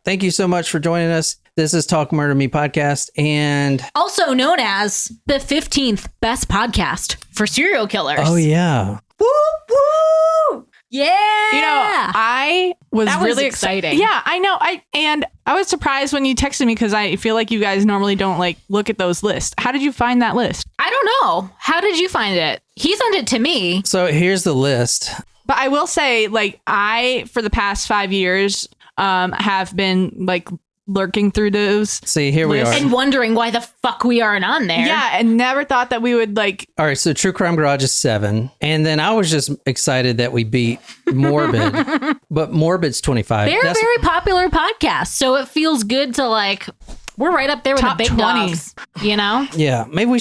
Thank you so much for joining us. This is Talk Murder Me podcast, and also known as the 15th best podcast for serial killers. Oh yeah. Woo woo! Yeah. I was really exciting. Yeah, I know. I was surprised when you texted me because I feel like you guys normally don't look at those lists. How did you find that list? I don't know. How did you find it? He sent it to me. So here's the list. But I will say, I, for the past 5 years, have been lurking through those. See, here we are. And wondering why the fuck we aren't on there. Yeah, and never thought that we would All right, so True Crime Garage is 7. And then I was just excited that we beat Morbid. But Morbid's 25. They're a very popular podcast. So it feels good to we're right up there with Top the big 20. dogs, you know? Yeah, maybe we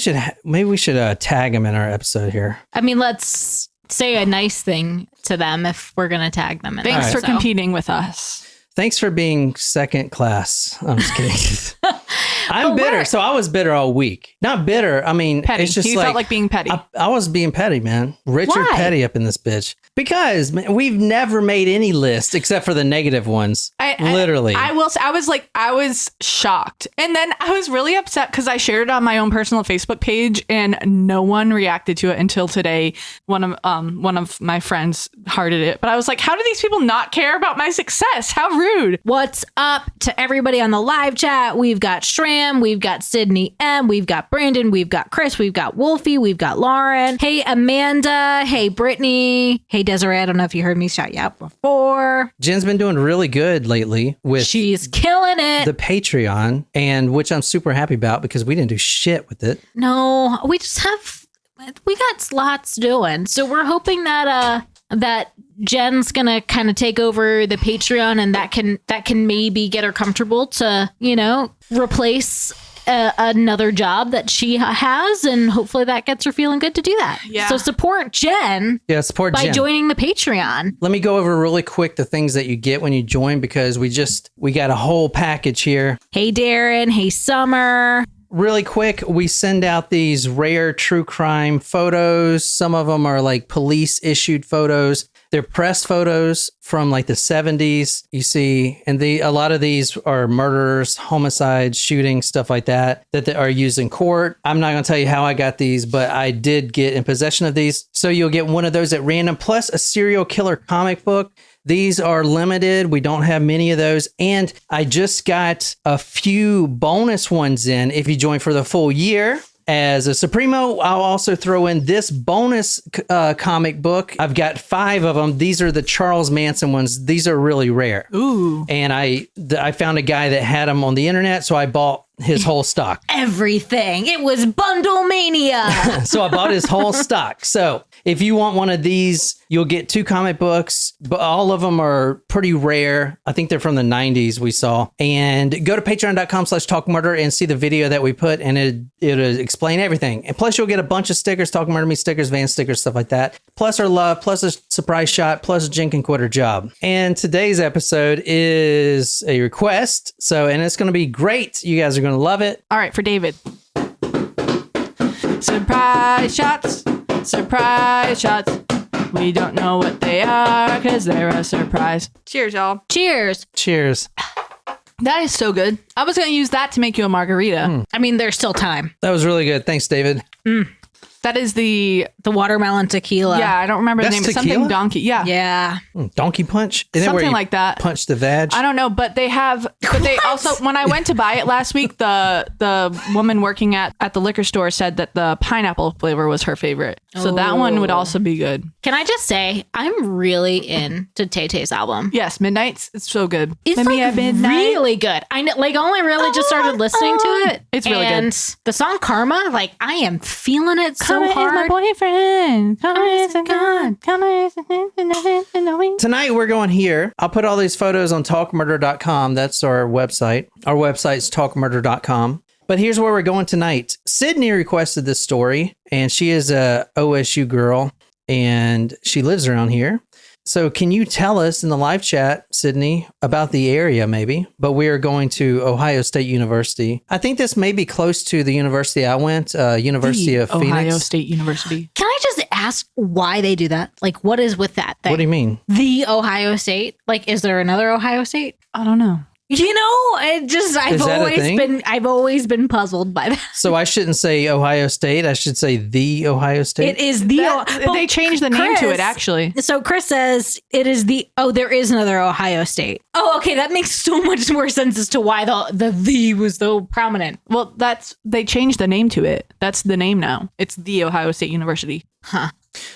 should tag them in our episode here. I mean, let's say a nice thing to them if we're going to tag them. Thanks for competing with us. Thanks for being second class. I'm just kidding. I'm bitter. So I was bitter all week. Not bitter. I mean, Petty. it's just you felt like being petty. I was being petty, man. Richard Why? Petty up in this bitch. Because man, we've never made any list except for the negative ones. Literally. I will say, I was shocked. And then I was really upset because I shared it on my own personal Facebook page and no one reacted to it until today. One of my friends hearted it. But I was like, how do these people not care about my success? How rude. What's up to everybody on the live chat? We've got Shram, we've got Sydney M, we've got Brandon, we've got Chris, we've got Wolfie, we've got Lauren. Hey, Amanda. Hey, Brittany. Hey, Desiree. I don't know if you heard me shout you out before. Jen's been doing really good lately with She's killing it. the Patreon, and which I'm super happy about because we didn't do shit with it. No, we got lots doing. So we're hoping that that Jen's gonna kind of take over the Patreon, and that can maybe get her comfortable to, replace another job that she has, and hopefully that gets her feeling good to do that. Yeah. So support Jen. Yeah, support by Jen. joining the Patreon. Let me go over really quick the things that you get when you join because we got a whole package here. Hey, Darren. Hey, Summer. Really quick, we send out these rare true crime photos. Some of them are police issued photos. They're press photos from the 70s, you see, and a lot of these are murders, homicides, shootings, stuff like that they are used in court. I'm not going to tell you how I got these, but I did get in possession of these. So you'll get one of those at random, plus a serial killer comic book. These are limited. We don't have many of those. And I just got a few bonus ones in if you join for the full year. As a Supremo, I'll also throw in this bonus comic book. I've got 5 of them. These are the Charles Manson ones. These are really rare. Ooh. And I found a guy that had them on the internet, so I bought his whole stock. Everything. It was bundle mania. So I bought his whole stock. So if you want one of these, you'll get 2 comic books, but all of them are pretty rare. I think they're from the 90s we saw. And go to patreon.com/talkmurder and see the video that we put, and it'll explain everything. And plus you'll get a bunch of stickers, Talk Murder Me stickers, Van stickers, stuff like that. Plus our love, plus a surprise shot, plus a Jen Can Quit Her Job. And today's episode is a request. And it's going to be great. You guys are going to love it. All right, for David. Surprise shots. Surprise shots. We don't know what they are because they're a surprise. Cheers, y'all. Cheers. Cheers. That is so good. I was going to use that to make you a margarita. I mean, there's still time. That was really good. Thanks, David. That is the watermelon tequila. Yeah, I don't remember the That's name. It's tequila? something donkey. Yeah. Yeah. Donkey punch? Isn't that where Something you like that. punch the vag? I don't know, but they also, when I went to buy it last week, the woman working at the liquor store said that the pineapple flavor was her favorite. So that one would also be good. Can I just say, I'm really into Tay-Tay's album. Yes, Midnight's. It's so good. It's really good. I know, only really just started listening to it. It's really good. And the song Karma, I am feeling it so hard. My boyfriend. Tonight we're going here. I'll put all these photos on talkmurder.com. That's our website. Our website's talkmurder.com. But here's where we're going tonight. Sydney requested this story, and she is a OSU girl, and she lives around here. So can you tell us in the live chat, Sydney, about the area maybe? But we are going to Ohio State University. I think this may be close to the university I went, University of Phoenix. Ohio State University. Can I just ask why they do that? What is with that thing? What do you mean? The Ohio State? Is there another Ohio State? I don't know. I've always been puzzled by that. So I shouldn't say Ohio State. I should say the Ohio State. It is the. They changed the name to it, actually. So Chris says it is the. Oh, there is another Ohio State. Oh, okay. That makes so much more sense as to why the was so prominent. Well, they changed the name to it. That's the name now. It's the Ohio State University. Huh.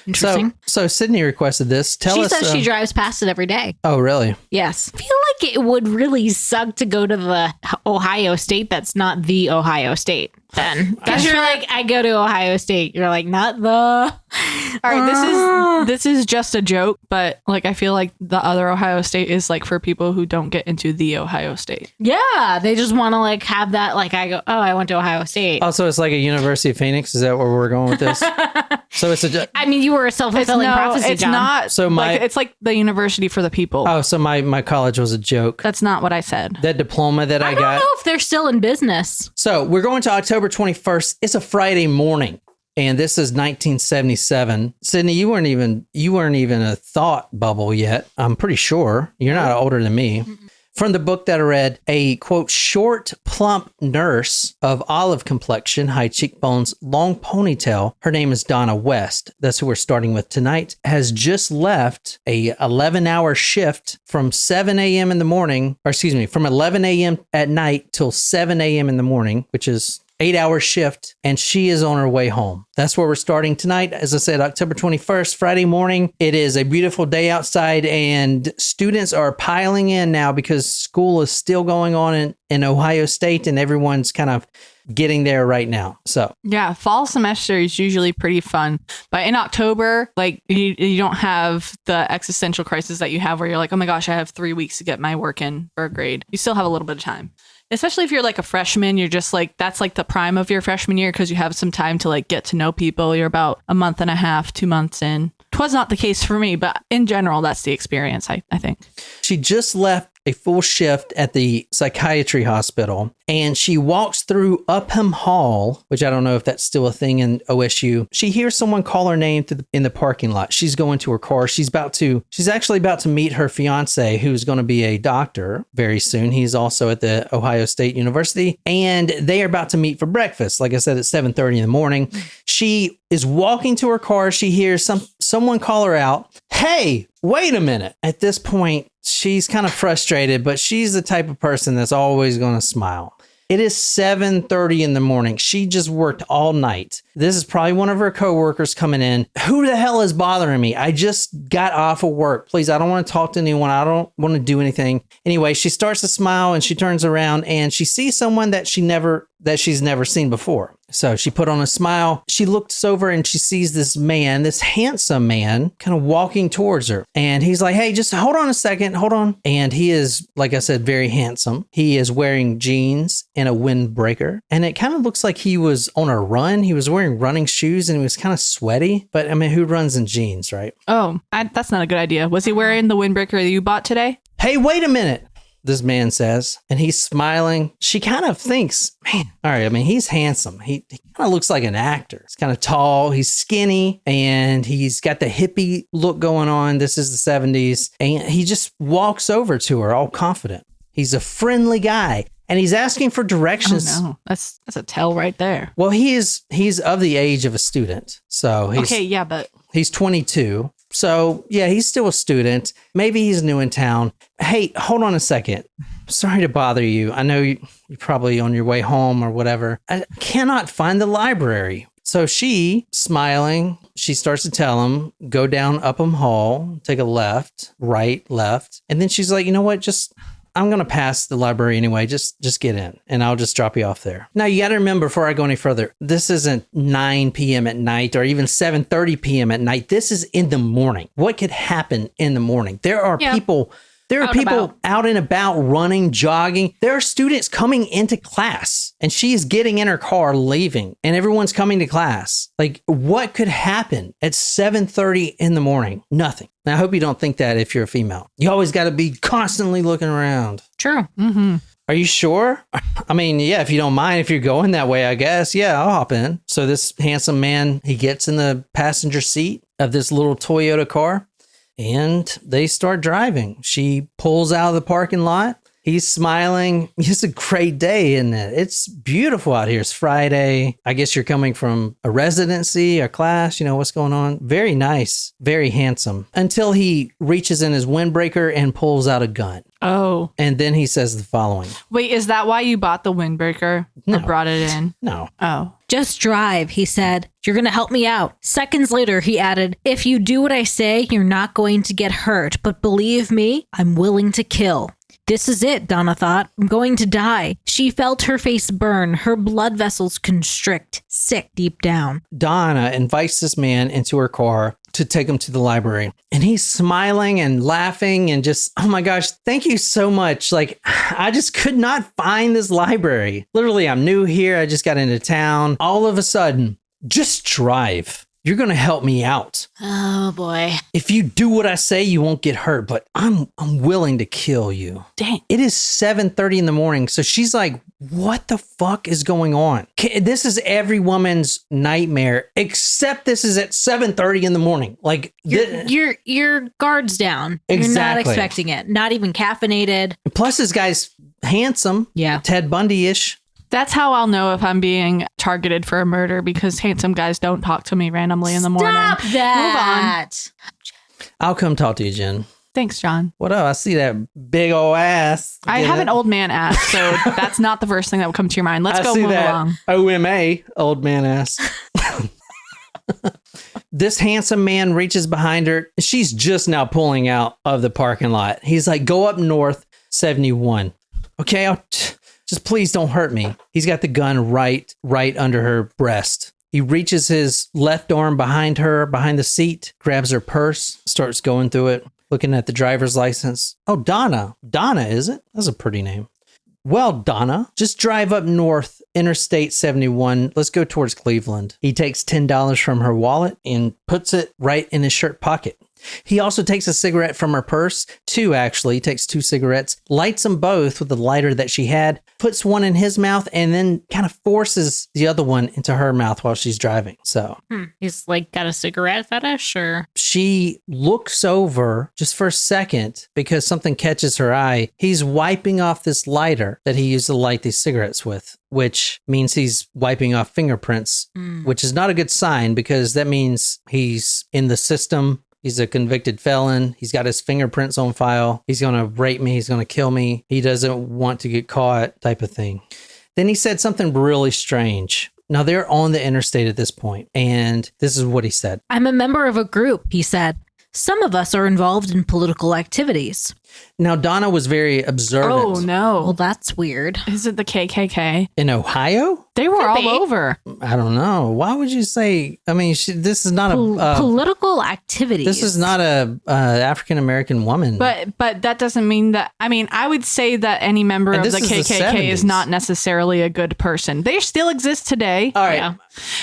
Interesting. So Sydney requested this. She says she drives past it every day. Oh, really? Yes. I feel like it would really suck to go to the Ohio State that's not the Ohio State then. Because you're like, I go to Ohio State. You're like, not the... All right, this is just a joke, but like I feel like the other Ohio State is like for people who don't get into the Ohio State. Yeah, they just want to like have that, like I go, oh, I went to Ohio State. Also, it's like a University of Phoenix. Is that where we're going with this? So it's I mean, you were a self-fulfilling prophecy, it's John. not. So it's like the university for the people. Oh, so my college was a joke. That's not what I said. That diploma that I got. I don't know if they're still in business. So we're going to October 21st. It's a Friday morning. And this is 1977. Sydney, you weren't even a thought bubble yet. I'm pretty sure. You're not older than me. Mm-mm. From the book that I read, a, quote, short, plump nurse of olive complexion, high cheekbones, long ponytail. Her name is Donna West. That's who we're starting with tonight. Has just left a 11-hour shift from 7 a.m. in the morning, or excuse me, from 11 a.m. at night till 7 a.m. in the morning, which is 8-hour shift, and she is on her way home. That's where we're starting tonight. As I said, October 21st, Friday morning. It is a beautiful day outside, and students are piling in now because school is still going on in Ohio State, and everyone's kind of getting there right now. So yeah, fall semester is usually pretty fun, but in October, like you don't have the existential crisis that you have where you're like, oh my gosh, I have 3 weeks to get my work in for a grade. You still have a little bit of time. Especially if you're like a freshman, you're just like, that's like the prime of your freshman year because you have some time to like get to know people. You're about a month and a half, 2 months in. 'Twas not the case for me, but in general, that's the experience, I think. She just left a full shift at the psychiatry hospital, and she walks through Upham Hall, which I don't know if that's still a thing in OSU. She hears someone call her name in the parking lot. She's going to her car. She's actually about to meet her fiance, who's going to be a doctor very soon. He's also at the Ohio State University, and they are about to meet for breakfast. Like I said, at 7:30 in the morning. She is walking to her car. She hears someone call her out. Hey, wait a minute. At this point, she's kind of frustrated, but she's the type of person that's always going to smile. It is 7:30 in the morning. She just worked all night. This is probably one of her coworkers coming in. Who the hell is bothering me? I just got off of work. Please, I don't want to talk to anyone. I don't want to do anything. Anyway, she starts to smile and she turns around and she sees someone that she's never seen before. So she put on a smile. She looks over and she sees this man, this handsome man, kind of walking towards her. And he's like, hey, just hold on a second. Hold on. And he is, like I said, very handsome. He is wearing jeans and a windbreaker. And it kind of looks like he was on a run. He was wearing running shoes and he was kind of sweaty. But I mean, who runs in jeans, right? Oh, that's not a good idea. Was he wearing the windbreaker that you bought today? Hey, wait a minute. This man says, and he's smiling. She kind of thinks, man, all right, I mean, he's handsome. He kind of looks like an actor. He's kind of tall, he's skinny, and he's got the hippie look going on. This is the 70s. And he just walks over to her all confident. He's a friendly guy. And he's asking for directions. Oh, no. That's a tell right there. Well, he's of the age of a student. So he's 22. So, yeah, he's still a student. Maybe he's new in town. Hey, hold on a second. Sorry to bother you. I know you're probably on your way home or whatever. I cannot find the library. So she, smiling, she starts to tell him, go down Upham Hall, take a left, right, left. And then she's like, you know what? I'm going to pass the library anyway. Just get in and I'll just drop you off there. Now, you got to remember before I go any further, this isn't 9 p.m. at night or even 7:30 p.m. at night. This is in the morning. What could happen in the morning? There are people out and about running, jogging. There are students coming into class and she's getting in her car, leaving, and everyone's coming to class. Like, what could happen at 7:30 in the morning? Nothing. And I hope you don't think that if you're a female. You always got to be constantly looking around. True. Mm-hmm. Are you sure? I mean, yeah, if you don't mind, if you're going that way, I guess. Yeah, I'll hop in. So this handsome man, he gets in the passenger seat of this little Toyota car and they start driving. She pulls out of the parking lot He's smiling. It's a great day, isn't it? It's beautiful out here. It's Friday. I guess you're coming from a residency, a class. You know, what's going on? Very nice. Very handsome. Until he reaches in his windbreaker and pulls out a gun. Oh. And then he says the following. Wait, is that why you bought the windbreaker? No. Or brought it in? No. Oh. Just drive, he said. You're going to help me out. Seconds later, he added, if you do what I say, you're not going to get hurt. But believe me, I'm willing to kill. This is it, Donna thought. I'm going to die. She felt her face burn, her blood vessels constrict, sick deep down. Donna invites this man into her car to take him to the library. And he's smiling and laughing and just, oh my gosh, thank you so much. Like, I just could not find this library. Literally, I'm new here. I just got into town. All of a sudden, just drive. You're going to help me out. Oh boy. If you do what I say, you won't get hurt, but I'm willing to kill you. Dang. It is 7:30 in the morning. So she's like, what the fuck is going on? This is every woman's nightmare, except this is at 7:30 in the morning. Like your guard's down. Exactly. You're not expecting it. Not even caffeinated. Plus this guy's handsome. Yeah. Ted Bundy-ish. That's how I'll know if I'm being targeted for a murder, because handsome guys don't talk to me randomly in the morning. Stop that. I'll come talk to you, Jen. Thanks, John. What up? I see that big old ass. I Get have it? an old man ass, so that's not the first thing that would come to your mind. Let's I go see move that along. OMA, old man ass. This handsome man reaches behind her. She's just now pulling out of the parking lot. He's like, go up north 71. Okay, just please don't hurt me. He's got the gun right under her breast. He reaches his left arm behind her, behind the seat, grabs her purse, starts going through it, looking at the driver's license. Oh, Donna. Donna, is it? That's a pretty name. Well, Donna, just drive up north, Interstate 71. Let's go towards Cleveland. He takes $10 from her wallet and puts it right in his shirt pocket. He also takes a cigarette from her purse, two actually. He takes 2 cigarettes, lights them both with the lighter that she had, puts one in his mouth, and then kind of forces the other one into her mouth while she's driving. So He's like got a cigarette fetish, or she looks over just for a second because something catches her eye. He's wiping off this lighter that he used to light these cigarettes with, which means he's wiping off fingerprints, which is not a good sign because that means he's in the system. He's a convicted felon. He's got his fingerprints on file. He's going to rape me. He's going to kill me. He doesn't want to get caught, type of thing. Then he said something really strange. Now they're on the interstate at this point, and this is what he said. I'm a member of a group, he said. Some of us are involved in political activities. Now Donna was very observant. Oh, no. Well, that's weird. Is it the KKK? In Ohio? They were all be. over. I don't know. Why would you say? I mean, this is not Political activities. This is not a African American woman. But that doesn't mean that. I mean, I would say that any member And of this the is the KKK is 70s. not necessarily a good person. They still exist today. all right. Yeah.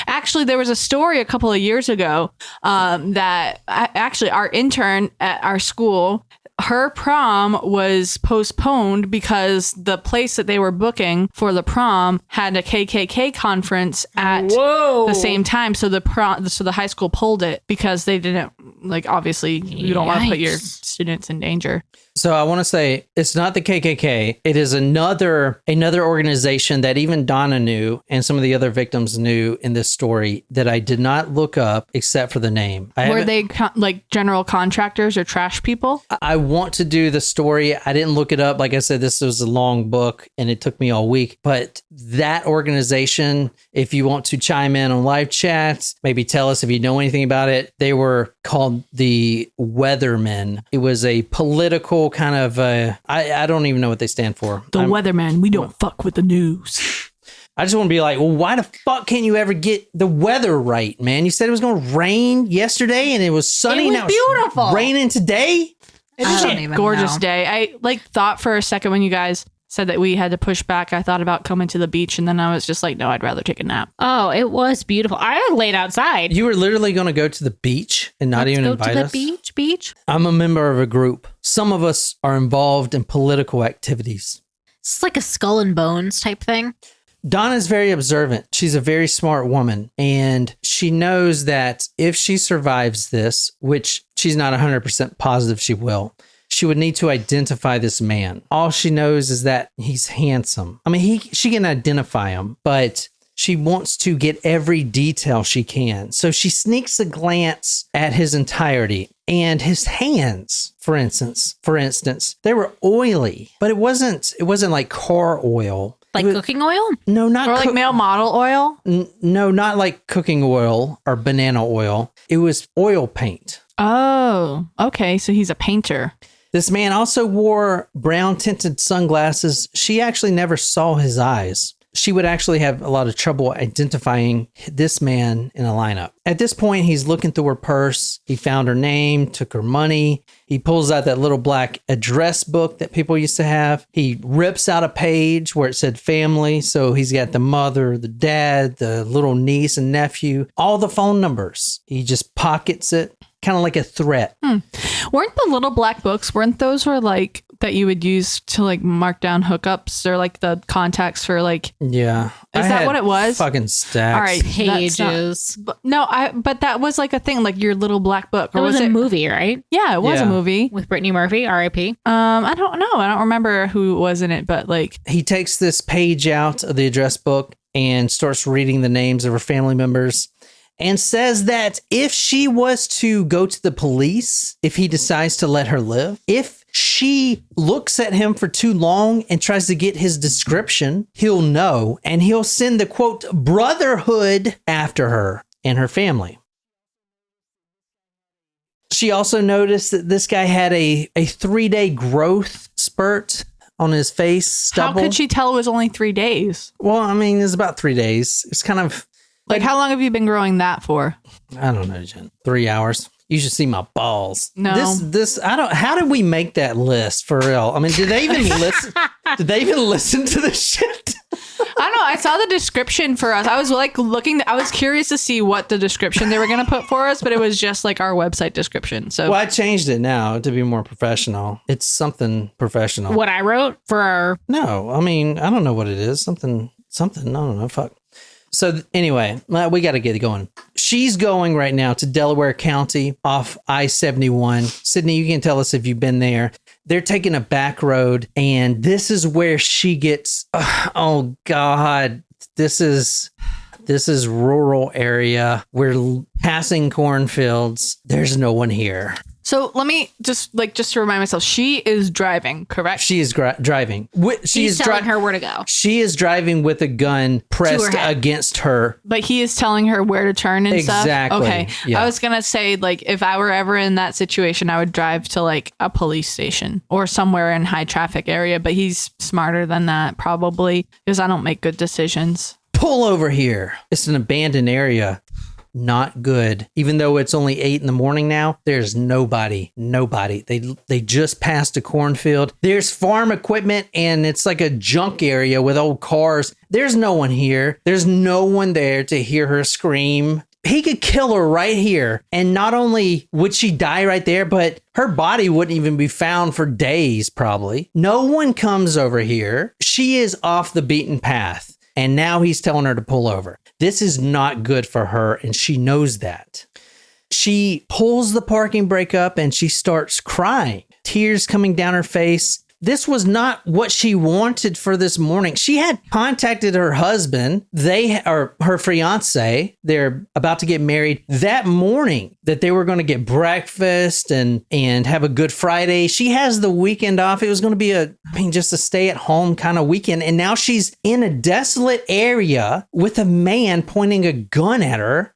Actually, there was a story a couple of years ago that actually our intern at our school, her prom was postponed because the place that they were booking for the prom had a KKK conference at the same time. So the high school pulled it because they didn't, like, obviously you don't want to put your Yikes. students in danger. So I want to say it's not the KKK. It is another organization that even Donna knew and some of the other victims knew in this story that I did not look up except for the name. Were they like general contractors or trash people? I want to do the story. I didn't look it up. Like I said, this was a long book and it took me all week. But that organization, if you want to chime in on live chats, maybe tell us if you know anything about it. They were called the Weathermen. It was a political kind of, I don't even know what they stand for. The Weathermen, we don't fuck with the news. I just want to be like, well, why the fuck can't you ever get the weather right, man? You said it was going to rain yesterday and it was sunny. It was now it's beautiful. raining today. I don't even Gorgeous know. day. I thought for a second when you guys said that we had to push back, I thought about coming to the beach, and then I was just like, no, I'd rather take a nap. Oh, it was beautiful. I laid outside. You were literally going to go to the beach and not even Go invite to the us? beach. I'm a member of a group. Some of us are involved in political activities. It's like a skull and bones type thing. Donna's very observant. She's a very smart woman, and she knows that if she survives this, which she's not 100% positive she will, she would need to identify this man. All she knows is that he's handsome. I mean, she can identify him, but she wants to get every detail she can. So she sneaks a glance at his entirety, and his hands, for instance, they were oily, but it wasn't like car oil. Like cooking oil? No, not Or like male model oil? No, not like cooking oil or banana oil. It was oil paint. Oh, okay. So he's a painter. This man also wore brown tinted sunglasses. She actually never saw his eyes. She would actually have a lot of trouble identifying this man in a lineup. At this point, he's looking through her purse. He found her name, took her money. He pulls out that little black address book that people used to have. He rips out a page where it said family. So he's got the mother, the dad, the little niece and nephew, all the phone numbers. He just pockets it, kind of like a threat. Weren't the little black books, weren't those were like that you would use to like mark down hookups or like the contacts for like... Yeah. Is that what it was? Fucking stacks. All right. Pages. But that was like a thing, like your little black book. It was a movie, right? Yeah, it was a movie. With Brittany Murphy, R.I.P. I don't know. I don't remember who was in it, but like... He takes this page out of the address book and starts reading the names of her family members and says that if she was to go to the police, if he decides to let her live, if she looks at him for too long and tries to get his description, he'll know, and he'll send the quote brotherhood after her and her family. She also noticed that this guy had a 3-day growth spurt on his face. Stubble. How could she tell it was only 3 days? Well, I mean, it's about 3 days. It's kind of... Like, how long have you been growing that for? I don't know, Jen. 3 hours. You should see my balls. No. How did we make that list for real? I mean, did they even listen? Did they even listen to this shit? I don't know. I saw the description for us. I was like I was curious to see what the description they were going to put for us, but it was just like our website description. So, well, I changed it now to be more professional. It's something professional. What I wrote for our... No, I mean, I don't know what it is. Something, I don't know. Fuck. So anyway, we got to get it going. She's going right now to Delaware County off I-71. Sydney, you can tell us if you've been there. They're taking a back road, and this is where she gets, oh God, this is rural area. We're passing cornfields. There's no one here. So let me just to remind myself, she is driving, correct? She is driving. He's telling her where to go. She is driving with a gun pressed against her. But he is telling her where to turn and stuff? Exactly. Okay. Yeah. I was going to say, like, if I were ever in that situation, I would drive to, like, a police station or somewhere in high traffic area. But he's smarter than that, probably, because I don't make good decisions. Pull over here. It's an abandoned area. Not good. Even though it's only 8 a.m. now, there's nobody. They just passed a cornfield. There's farm equipment, and it's like a junk area with old cars. There's no one here. There's no one there to hear her scream. He could kill her right here. And not only would she die right there, but her body wouldn't even be found for days, probably. No one comes over here. She is off the beaten path. And now he's telling her to pull over. This is not good for her, and she knows that. She pulls the parking brake up, and she starts crying, tears coming down her face. This was not what she wanted for this morning. She had contacted her husband, her fiance. They're about to get married that morning, that they were going to get breakfast and have a Good Friday. She has the weekend off. It was going to be just a stay at home kind of weekend. And now she's in a desolate area with a man pointing a gun at her.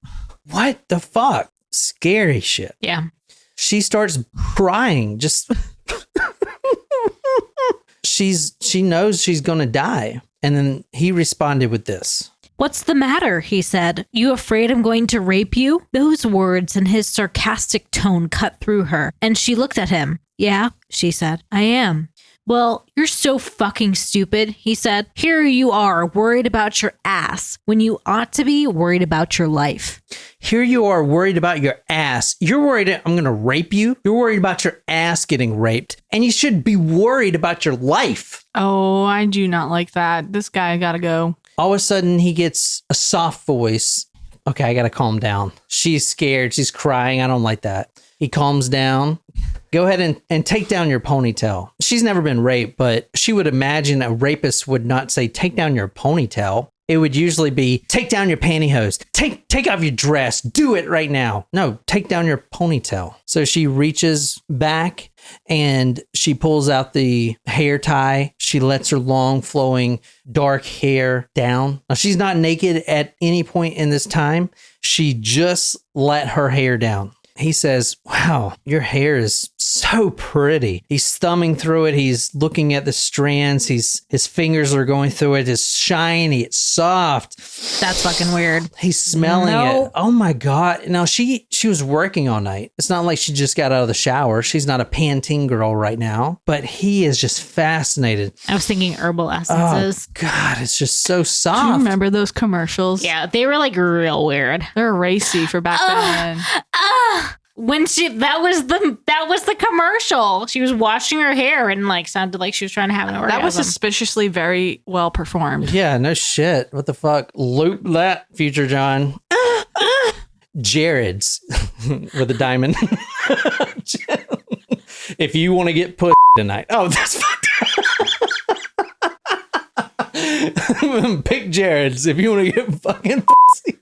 What the fuck? Scary shit. Yeah. She starts crying, just... She knows she's going to die. And then he responded with this. "What's the matter?" he said. "You afraid I'm going to rape you?" Those words and his sarcastic tone cut through her, and she looked at him. "Yeah," she said, "I am." "Well, you're so fucking stupid," he said. "Here you are worried about your ass when you ought to be worried about your life." Here you are worried about your ass. You're worried I'm going to rape you. You're worried about your ass getting raped. And you should be worried about your life. Oh, I do not like that. This guy got to go. All of a sudden, he gets a soft voice. Okay, I got to calm down. She's scared. She's crying. I don't like that. He calms down. Go ahead and take down your ponytail. She's never been raped, but she would imagine a rapist would not say, take down your ponytail. It would usually be, take down your pantyhose, take off your dress, do it right now. No, take down your ponytail. So she reaches back and she pulls out the hair tie. She lets her long flowing dark hair down. Now, she's not naked at any point in this time. She just let her hair down. He says, wow, your hair is so pretty. He's thumbing through it. He's looking at the strands. His fingers are going through it. It's shiny. It's soft. That's fucking weird. He's smelling it. Oh my God. Now she was working all night. It's not like she just got out of the shower. She's not a Pantene girl right now, but he is just fascinated. I was thinking herbal essences. Oh God, it's just so soft. Do you remember those commercials? Yeah, they were like real weird. They're racy for back then. When that was the commercial. She was washing her hair and like sounded like she was trying to have an orgasm. That was suspiciously very well performed. Yeah, no shit. What the fuck? Loop that, Future John. Jared's with a diamond. If you want to get put tonight. Oh, that's fucked up. Pick Jared's if you want to get fucking pussy.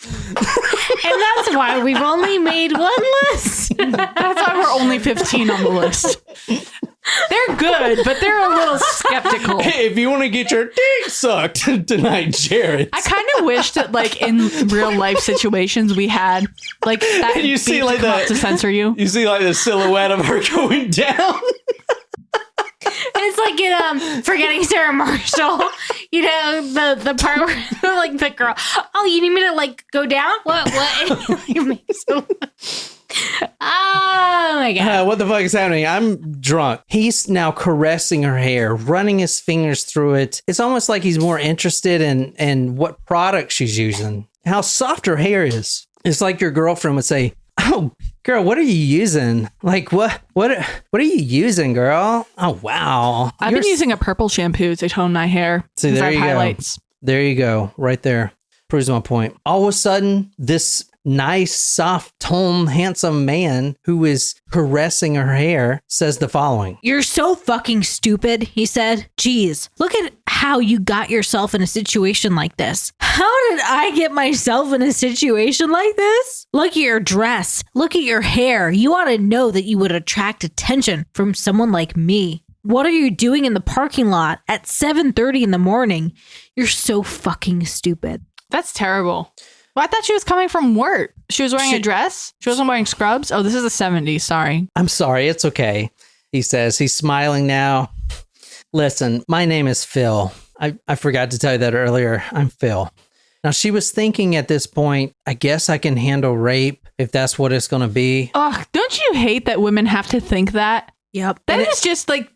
And that's why we've only made one list. That's why we're only 15 on the list. They're good, but they're a little skeptical. Hey, if you want to get your dick sucked tonight, Jared. I kind of wish that, like, in real life situations, we had like that. And you see like that to censor you. You see like the silhouette of her going down. It's like in Forgetting Sarah Marshall, you know, the part where like the girl, oh, you need me to like go down? What? Oh my God. What the fuck is happening? I'm drunk. He's now caressing her hair, running his fingers through it. It's almost like he's more interested in what product she's using, how soft her hair is. It's like your girlfriend would say, oh, girl, what are you using? Like, what are you using, girl? Oh, wow. I've been using a purple shampoo to tone my hair. See, there you highlights. Go. There you go. Right there. Proves my point. All of a sudden, this nice, soft tone, handsome man who is caressing her hair says the following. You're so fucking stupid, he said. Geez, look at how you got yourself in a situation like this. How did I get myself in a situation like this? Look at your dress. Look at your hair. You ought to know that you would attract attention from someone like me. What are you doing in the parking lot at 7:30 in the morning? You're so fucking stupid. That's terrible. Well, I thought she was coming from work. She was wearing a dress. She wasn't wearing scrubs. Oh, this is the 70s. Sorry. I'm sorry. It's okay. He says. He's smiling now. Listen, my name is Phil. I forgot to tell you that earlier. I'm Phil. Now, she was thinking at this point, I guess I can handle rape if that's what it's going to be. Ugh, don't you hate that women have to think that? Yep. That is just like...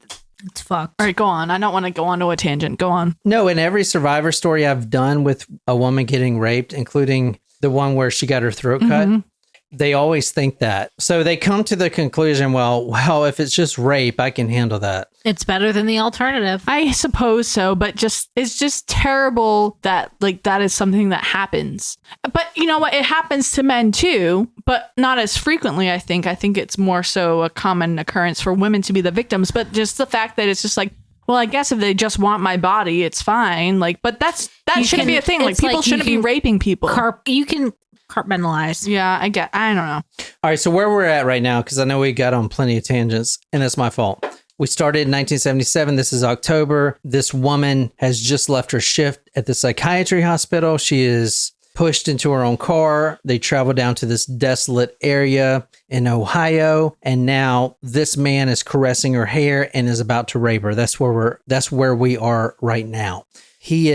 It's fucked. All right, go on. I don't want to go on to a tangent. Go on. No, in every survivor story I've done with a woman getting raped, including the one where she got her throat cut, they always think that. So they come to the conclusion, well, if it's just rape, I can handle that. It's better than the alternative. I suppose so, but it's just terrible that like that is something that happens. But you know what? It happens to men too, but not as frequently, I think. I think it's more so a common occurrence for women to be the victims, but just the fact that it's just like, well, I guess if they just want my body, it's fine. Like, but that shouldn't be a thing. Like, people shouldn't be raping people. You can compartmentalize. Yeah, I don't know. All right, so where we're at right now, because I know we got on plenty of tangents, and that's my fault. We started in 1977. This is October. This woman has just left her shift at the psychiatry hospital. She is pushed into her own car. They travel down to this desolate area in Ohio, and now this man is caressing her hair and is about to rape her. That's where we are right now. He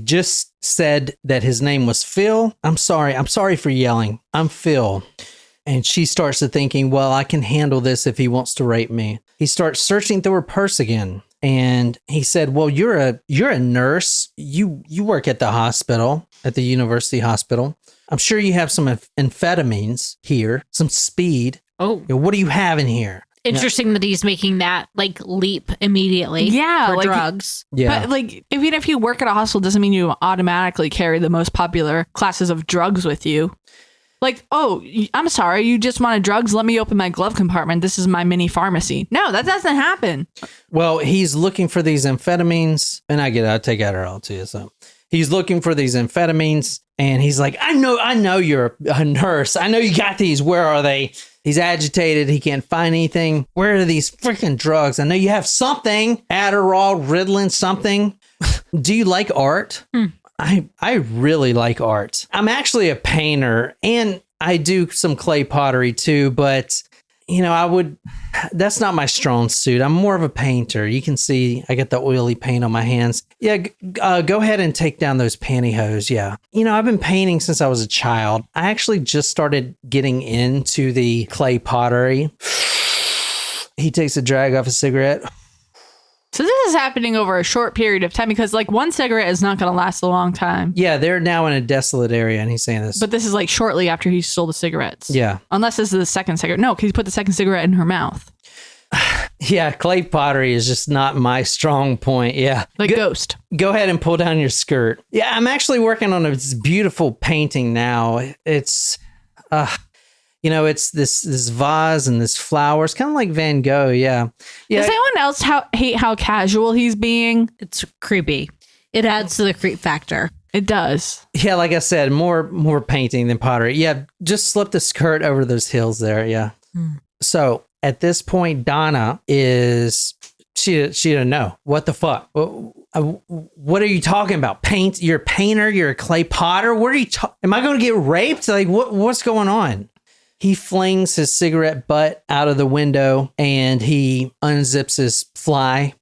just said that his name was Phil. I'm sorry for yelling. I'm Phil. And she starts to thinking, well, I can handle this if he wants to rape me. He starts searching through her purse again. And he said, well, you're a nurse. You work at the hospital, at the university hospital. I'm sure you have some amphetamines here, some speed. Oh, what do you have in here? Interesting that he's making that like leap immediately. Yeah, for like, drugs. Yeah, but like even if you work at a hospital, doesn't mean you automatically carry the most popular classes of drugs with you. Like, oh, I'm sorry, you just wanted drugs? Let me open my glove compartment. This is my mini pharmacy. No, that doesn't happen. Well, he's looking for these amphetamines, and I get it. I'll take Adderall too. So he's looking for these amphetamines, and he's like, I know you're a nurse. I know you got these. Where are they? He's agitated. He can't find anything. Where are these freaking drugs? I know you have something. Adderall, Ritalin, something. Do you like art? I really like art. I'm actually a painter, and I do some clay pottery too, but that's not my strong suit. I'm more of a painter. You can see I get the oily paint on my hands. Yeah, go ahead and take down those pantyhose. Yeah. I've been painting since I was a child. I actually just started getting into the clay pottery. He takes a drag off a cigarette. So this is happening over a short period of time because like one cigarette is not going to last a long time. Yeah, they're now in a desolate area, and he's saying this. But this is like shortly after he stole the cigarettes. Yeah. Unless this is the second cigarette. No, because he put the second cigarette in her mouth. Yeah, clay pottery is just not my strong point. Yeah. Like Ghost. Go ahead and pull down your skirt. Yeah, I'm actually working on this beautiful painting now. It's it's this vase and this flowers, kind of like Van Gogh. Yeah. Does anyone else hate how casual he's being? It's creepy. It adds to the creep factor. It does. Yeah, like I said, more painting than pottery. Yeah, just slip the skirt over those heels there. Yeah. So at this point, Donna she didn't know. What the fuck? What are you talking about? Paint? You're a painter? You're a clay potter? What are you am I going to get raped? Like, what's going on? He flings his cigarette butt out of the window and he unzips his fly.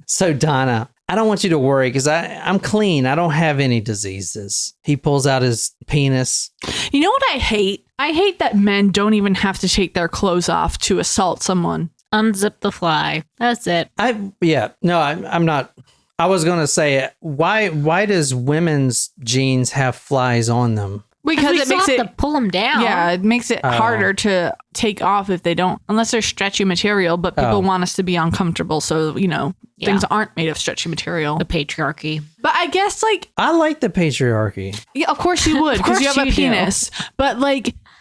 So Donna, I don't want you to worry because I'm clean. I don't have any diseases. He pulls out his penis. You know what I hate? I hate that men don't even have to take their clothes off to assault someone. Unzip the fly. That's it. I'm not. I was going to say, why does women's jeans have flies on them? Because we it makes have to pull them down. Yeah, it makes it harder to take off if they don't, unless they're stretchy material. But people want us to be uncomfortable, so things aren't made of stretchy material. The patriarchy. But I guess I like the patriarchy. Yeah, of course you would, because you have a penis. But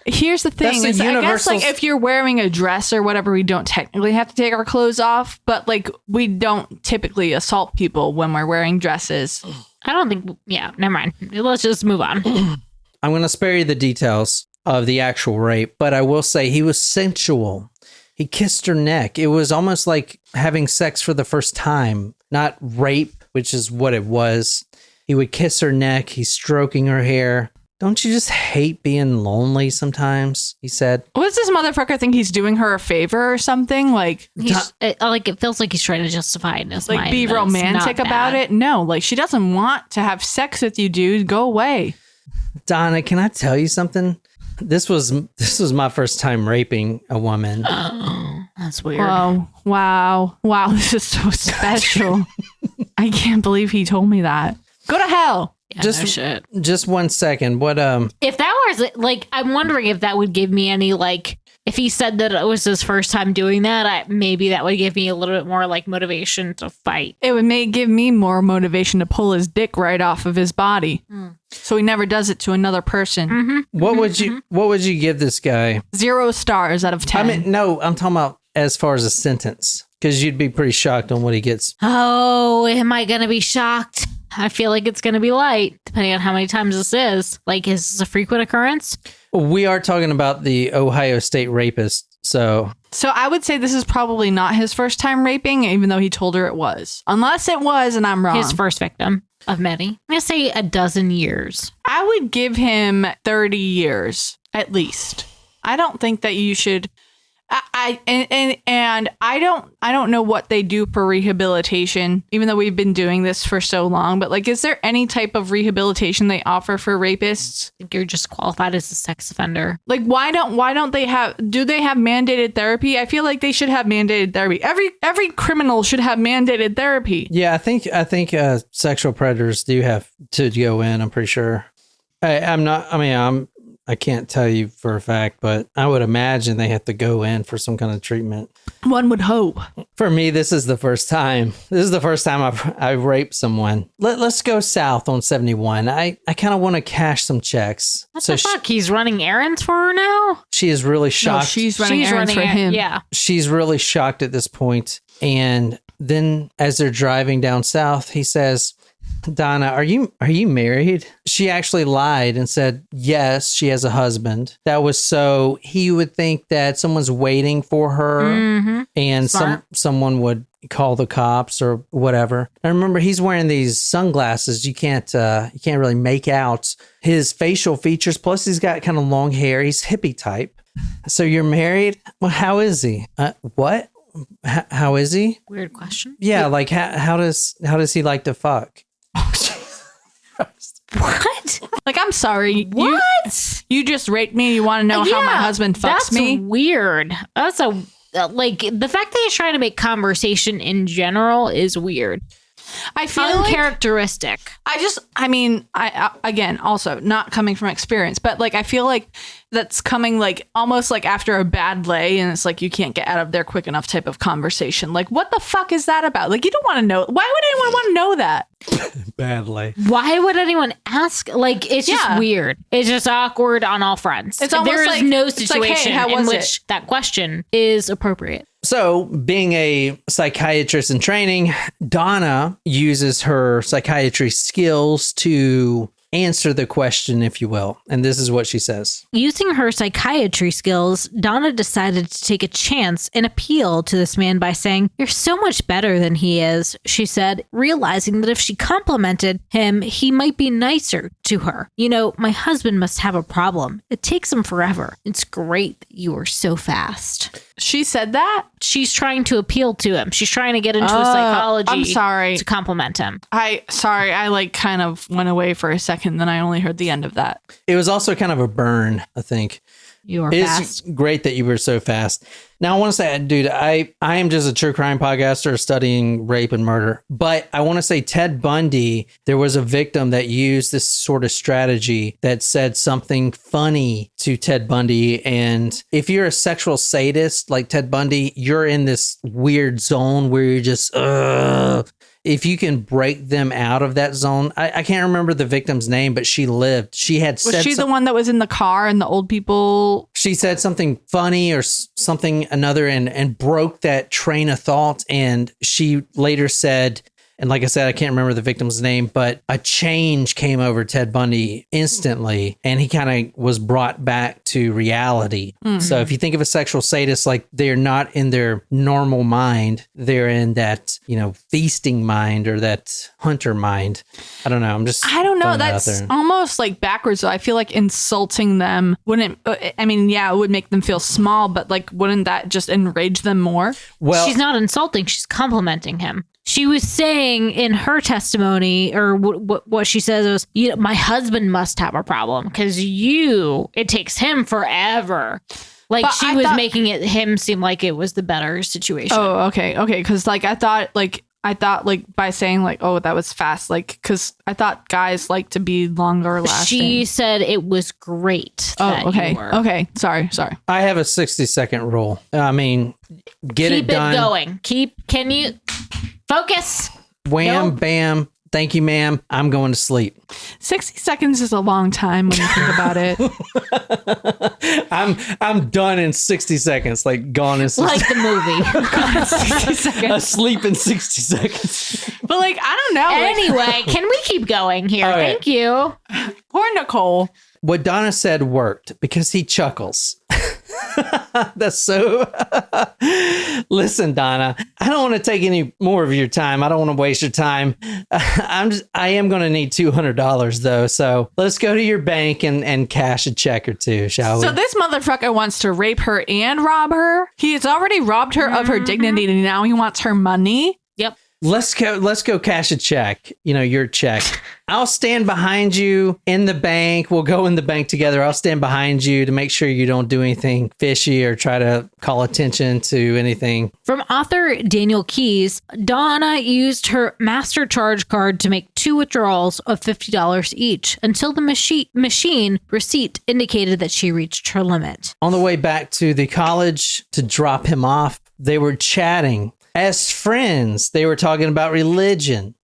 here's the thing: That's the I guess if you're wearing a dress or whatever, we don't technically have to take our clothes off. But we don't typically assault people when we're wearing dresses. I don't think. Yeah, never mind. Let's just move on. I'm going to spare you the details of the actual rape, but I will say he was sensual. He kissed her neck. It was almost like having sex for the first time, not rape, which is what it was. He would kiss her neck. He's stroking her hair. Don't you just hate being lonely sometimes? He said. What does this motherfucker think he's doing her a favor or something? It feels like he's trying to justify it in his mind. Be romantic about it? No, she doesn't want to have sex with you, dude. Go away. Donna, can I tell you something? This was my first time raping a woman. Oh, that's weird. Wow. This is so special. I can't believe he told me that. Go to hell. Yeah, no shit. Just 1 second. What if that was I'm wondering if that would give me any if he said that it was his first time doing that, maybe that would give me a little bit more motivation to fight. It would give me more motivation to pull his dick right off of his body. So he never does it to another person. Mm-hmm. What would you give this guy? 0 stars out of 10. I mean, no, I'm talking about as far as a sentence, because you'd be pretty shocked on what he gets. Oh, am I going to be shocked? I feel like it's going to be light, depending on how many times this is. Is this a frequent occurrence? We are talking about the Ohio State rapist, so I would say this is probably not his first time raping, even though he told her it was. Unless it was, and I'm wrong. His first victim of many. I'm going to say a dozen years. I would give him 30 years, at least. I don't think that you should... I don't know what they do for rehabilitation, even though we've been doing this for so long. But is there any type of rehabilitation they offer for rapists? I think you're just qualified as a sex offender. Why don't they have? Do they have mandated therapy? I feel like they should have mandated therapy. Every criminal should have mandated therapy. Yeah, I think sexual predators do have to go in. I'm pretty sure. I'm I can't tell you for a fact, but I would imagine they have to go in for some kind of treatment. One would hope. For me, this is the first time. I've raped someone. Let's go south on 71. I kind of want to cash some checks. What the fuck? He's running errands for her now? She is really shocked. No, she's running errands for him. Yeah. She's really shocked at this point. And then as they're driving down south, he says, Donna, are you married? She actually lied and said, yes, she has a husband. That was so he would think that someone's waiting for her and someone would call the cops or whatever. And remember, he's wearing these sunglasses. You can't really make out his facial features. Plus, he's got kind of long hair. He's hippie type. So you're married? Well, how is he? What? How is he? Weird question. Yeah, like how does he like to fuck? What? Like, I'm sorry. What? You just raped me. You want to know how my husband fucks me? That's weird. That's like the fact that he's trying to make conversation in general is weird. I feel uncharacteristic. I again, also not coming from experience, but like I feel like that's coming like almost like after a bad lay, and it's like you can't get out of there quick enough type of conversation. Like, what the fuck is that about? Like, you don't want to know. Why would anyone want to know that? Bad lay. Why would anyone ask? Like, it's just weird. It's just awkward on all fronts. It's almost there is like, no situation like, hey, in which that question is appropriate. So, being a psychiatrist in training, Donna uses her psychiatry skills to answer the question, if you will. And this is what she says. Using her psychiatry skills, Donna decided to take a chance and appeal to this man by saying, "You're so much better than he is," she said, realizing that if she complimented him, he might be nicer to her. "You know, my husband must have a problem. It takes him forever. It's great that you are so fast." She said that? She's trying to appeal to him. She's trying to get into his psychology. I'm sorry. To compliment him. I like kind of went away for a second, then I only heard the end of that. It was also kind of a burn, I think. You are fast. It's great that you were so fast. Now, I want to say, dude, I am just a true crime podcaster studying rape and murder. But I want to say Ted Bundy, there was a victim that used this sort of strategy that said something funny to Ted Bundy. And if you're a sexual sadist like Ted Bundy, you're in this weird zone where you're just, if you can break them out of that zone. I can't remember the victim's name, but she lived. She had Was she the one that was in the car and the old people? She said something funny or something another and broke that train of thought. And she later said, and like I said, I can't remember the victim's name, but a change came over Ted Bundy instantly, and he kind of was brought back to reality. Mm-hmm. So if you think of a sexual sadist, like they're not in their normal mind, they're in that, feasting mind or that hunter mind. I don't know. I don't know. That's almost like backwards. I feel like insulting them wouldn't, it would make them feel small, but like, wouldn't that just enrage them more? Well, she's not insulting. She's complimenting him. She was saying in her testimony, or what she says was, my husband must have a problem because it takes him forever. Like, but she was making him seem like it was the better situation. Oh, okay. Because I thought by saying like, oh, that was fast, like, because I thought guys like to be longer lasting. She said it was great. Oh, okay. Okay. Sorry. I have a 60-second rule. Get it done. Keep it going. Can you focus? Wham, bam. Thank you, ma'am. I'm going to sleep. 60 seconds is a long time when you think about it. I'm done in 60 seconds. Like gone in 60 like the movie. Gone in 60 seconds. Asleep in 60 seconds. But like, I don't know. Anyway, can we keep going here? Okay. Thank you. Poor Nicole. What Donna said worked because he chuckles. That's so. Listen, Donna, I don't want to take any more of your time. I don't want to waste your time. I am going to need $200 though. So let's go to your bank and cash a check or two, shall we? So this motherfucker wants to rape her and rob her. He has already robbed her of her dignity, and now he wants her money. Yep. let's go cash a check. Your check. I'll stand behind you in the bank. We'll go in the bank together. I'll stand behind you to make sure you don't do anything fishy or try to call attention to anything. From author Daniel Keyes, Donna used her master charge card to make 2 withdrawals of $50 each until the machine receipt indicated that she reached her limit. On the way back to the college to drop him off, they were chatting. As friends, they were talking about religion.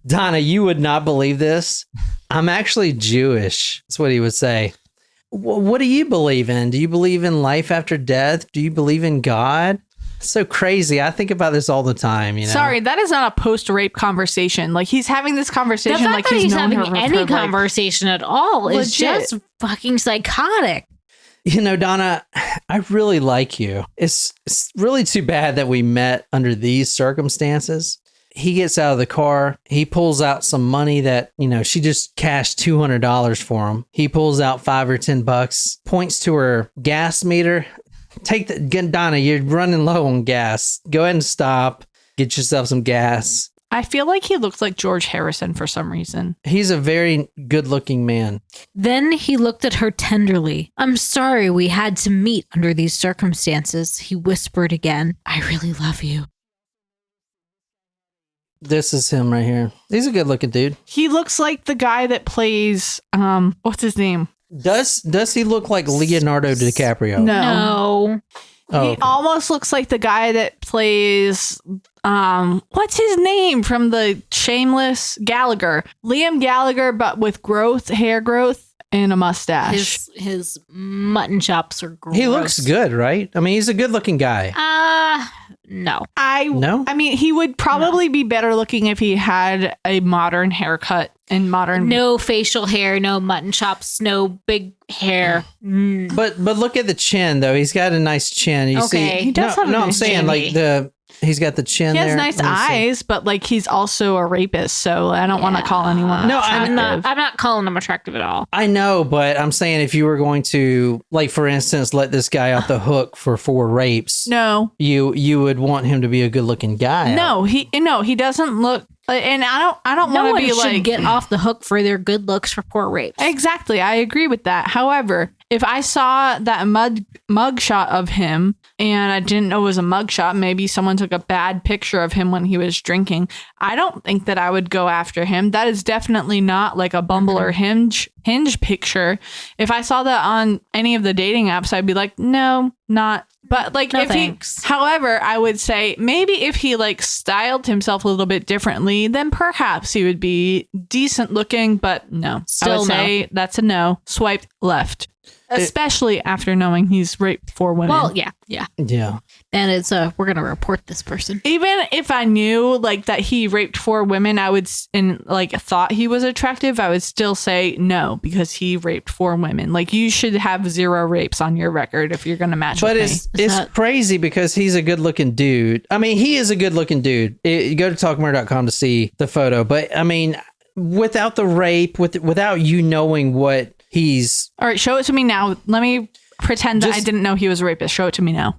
Donna, you would not believe this. I'm actually Jewish. That's what he would say. What do you believe in? Do you believe in life after death? Do you believe in God? It's so crazy. I think about this all the time. Sorry, that is not a post-rape conversation. Like, he's having this conversation The fact like that he's known having her for any like, conversation at all is Legit. just fucking psychotic. Donna, I really like you. It's really too bad that we met under these circumstances. He gets out of the car. He pulls out some money that, she just cashed $200 for him. He pulls out $5 or $10, points to her gas meter. Donna, you're running low on gas. Go ahead and stop. Get yourself some gas. I feel like he looks like George Harrison for some reason. He's a very good-looking man. Then he looked at her tenderly. I'm sorry we had to meet under these circumstances, he whispered again. I really love you. This is him right here. He's a good-looking dude. He looks like the guy that plays, what's his name? Does he look like Leonardo DiCaprio? No. Oh, He okay. almost looks like the guy that plays, what's his name from the Shameless? Gallagher. Liam Gallagher, but with hair growth, and a mustache. His mutton chops are gross. He looks good, right? I mean, he's a good-looking guy. No. No? I mean, he would probably be better looking if he had a modern haircut and modern. No facial hair, no mutton chops, no big hair. But look at the chin, though. He's got a nice chin. You Okay. see? He does have a I'm nice saying chin. he's got the chin He has there. nice Let me see. eyes, but like he's also a rapist, so I don't want to call anyone. No, I'm attractive. not calling him attractive at all. I know, but I'm saying if you were going to, like, for instance, let this guy off the hook for 4 rapes, No, you would want him to be a good-looking guy. no, he doesn't look. And I don't No want one to be should like get off the hook for their good looks for poor rapes. Exactly, I agree with that. However, if I saw that mug shot of him and I didn't know it was a mug shot, maybe someone took a bad picture of him when he was drinking, I don't think that I would go after him. That is definitely not like a Bumble or Hinge picture. If I saw that on any of the dating apps, I'd be like, no, not. But like, No if thanks. however, I would say maybe if he like styled himself a little bit differently, then perhaps he would be decent looking. But no, I Still would say that's a no. Swipe left, especially after knowing he's raped 4 women. Well, yeah. Yeah. And it's we're gonna report this person. Even if I knew like that he raped 4 women, I would and like thought he was attractive, I would still say no because he raped 4 women. Like you should have 0 rapes on your record if you're gonna match But with it's me. crazy because he's a good-looking dude. I mean, he is a good-looking dude. You go to talkmurder.com to see the photo. But, I mean, without the rape, without you knowing what he's... All right, show it to me now. Let me pretend that I Just- didn't know he was a rapist. Show it to me now.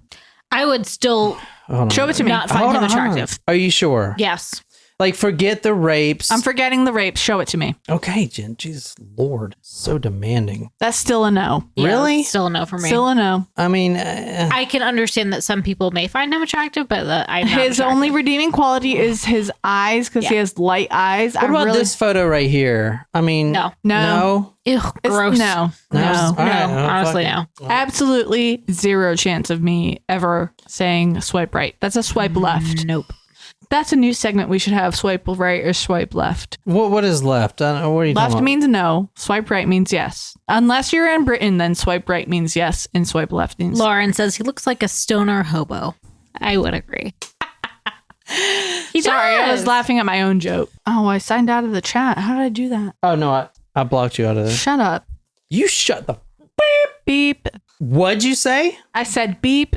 I would still Hold on. Show it to me. not find Hold him on, hold on. attractive. Are you sure? Yes. Like, forget the rapes. I'm forgetting the rapes. Show it to me. Okay, Jen. Jesus Lord. So demanding. That's still a no. Yeah, Really? it's still a no for me. Still a no. I mean... I can understand that some people may find him attractive, but I'm not His attractive. only redeeming quality is his eyes because he Yeah. has light eyes. what about this photo right here? I mean... No. No? Ew, It's- gross. No. No. No. All right, No, well, honestly, fuck no. Absolutely 0 chance of me ever saying swipe right. That's a swipe left. Nope. That's a new segment we should have: swipe right or swipe left. What is left? I don't know. What are you Left talking about? means no. Swipe right means yes. Unless you're in Britain, then swipe right means yes, and swipe left means. Lauren says he looks like a stoner hobo. I would agree. He Sorry, I was does. laughing at my own joke. Oh, I signed out of the chat. How did I do that? Oh, no. I blocked you out of this. Shut up. You shut the... Beep. What'd you say? I said beep.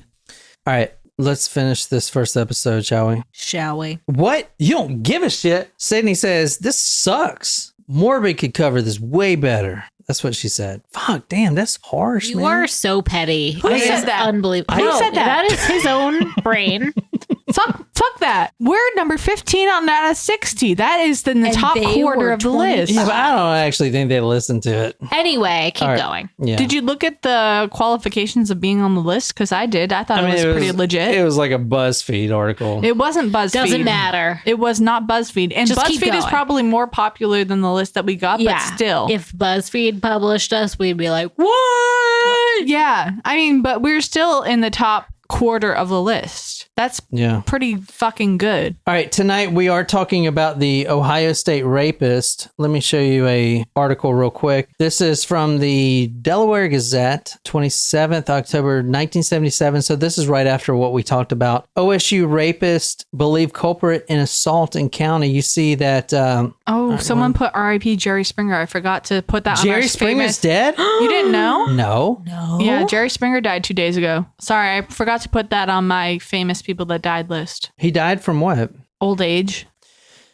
All right. Let's finish this first episode, shall we? Shall we? What? You don't give a shit. Sydney says, this sucks. Morbid could cover this way better. That's what she said. Fuck, damn, that's harsh, You man. are so petty. Who It said is that? Unbelievable. Who No, said that? That is his own brain. Fuck that. We're number 15 on out of 60. That is in the And top they quarter were of the 20. list. Yeah, but I don't actually think they listen to it. Anyway, keep All right. going. Yeah. Did you look at the qualifications of being on the list? Because I did. I thought it was pretty legit. It was like a BuzzFeed article. It wasn't BuzzFeed. Doesn't matter. It was not BuzzFeed. And Just keep BuzzFeed is going. probably more popular than the list that we got, but still. If BuzzFeed published us, we'd be like, what? Yeah. I mean, but we're still in the top quarter of the list. That's pretty fucking good. All right, tonight we are talking about the Ohio State Rapist. Let me show you a article real quick. This is from the Delaware Gazette, 27th October 1977. So this is right after what we talked about. OSU rapist believed culprit in assault in county. You see that Someone put R.I.P. Jerry Springer. I forgot to put that on Jerry our Springer's famous... dead? You didn't know? No. No. Yeah, Jerry Springer died 2 days ago. Sorry, I forgot to put that on my famous people that died list. He died from what? Old age.